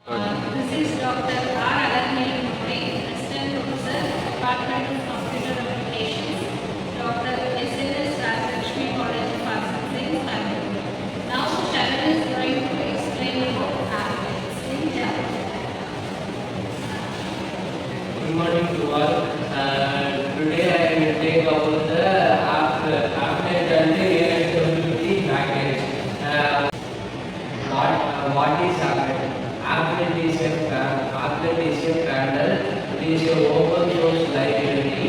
This is Dr. R. Alanmeli Murray, Assistant Professor, Department of Computer Applications, Dr. S.N.S. Rajlakshmi College of Arts and Science, Bangalore. Now, Sharon is going to explain about applicants in Java. Good morning to all. Today I will take about the applet and the AWT package. What is applet? Applet is a panel. It is a open source library.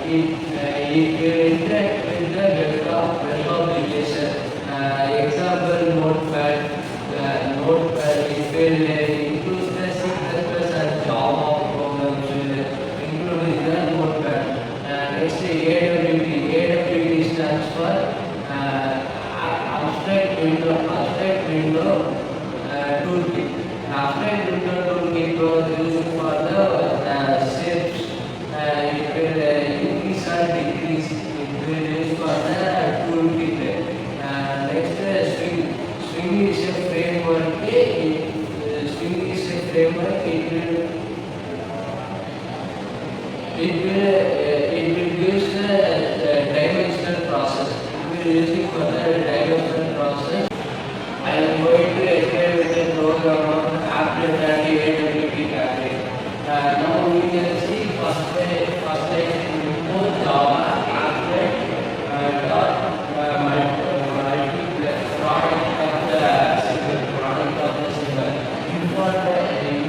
It will interact with the web application. Example Notepad. It will include the C++ and Java programs, including the Notepad. Next, AWT stands for Abstract Window Toolkit. Abstract Window Toolkit was used for the shapes. It will increase or decrease. It will use for the toolkit. Next, Swing is a framework. It will use the dimensional process. We will use it for the dimensional process. I am going to explain with the program of applet and AWT package. Now we can see first import Java applet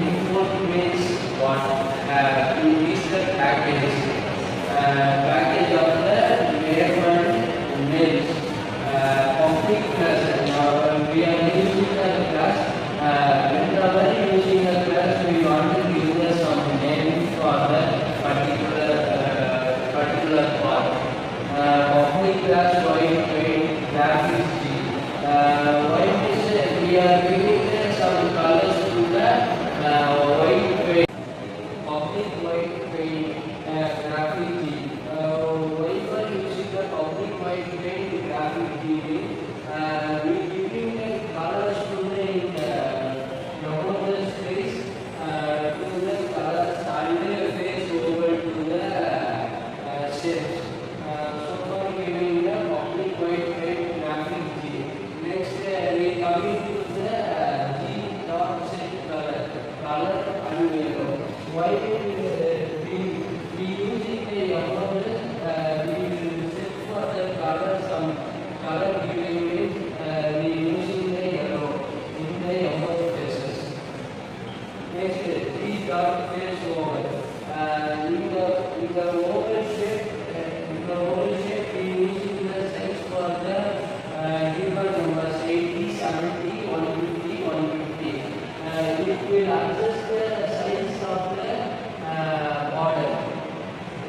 import means what? Is the package of the mails. Public class. We are using a class. Whenever using a class, we want to give some name for the particular part. Public class white graphics G. White is we are giving some colors to the white paint. Public white paint graphic G. Why are using the public white paint graphic G? We giving the colors to the space to the colors and face over to the shapes. So for giving the public white paint graphic G. Next, we coming to the G dot set color and yellow. Why we using the yellow? We will set for the color some color giving it. We using the yellow in the yellow spaces. Next, G dot face over. In the oval shape, we using the size for the given numbers 80, 70, 150, 150. It will adjust the size of the border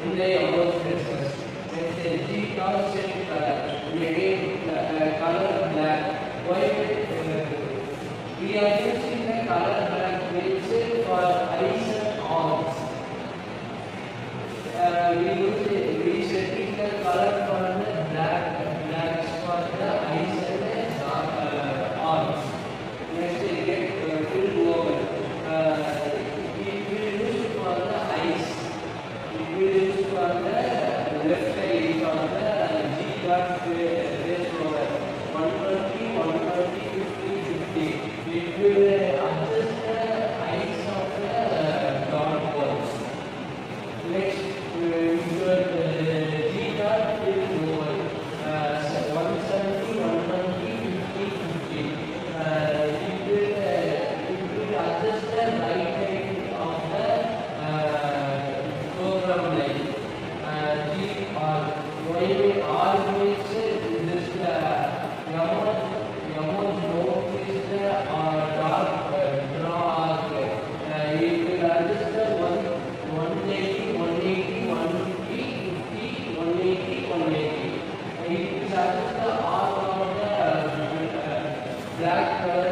in the yellow spaces. Next, G dot set color. We again color black. Why? We are using the color black which for eyes and arms. We setting the color for the black for the eyes and arms. Next, we get fill over. It will use for the eyes. It will use for the left side for the G dot face over 120, 130, 50, 50. It will adjust the eyes of the dot balls. Next, G dot is over 170, 120, 50, 50. It will adjust the right hand of the program line. G R. Why R means this Yamot no is the dark draw arc. It will adjust the 180, 180, 150, 50, 180, 180. It will adjust the arc of the black color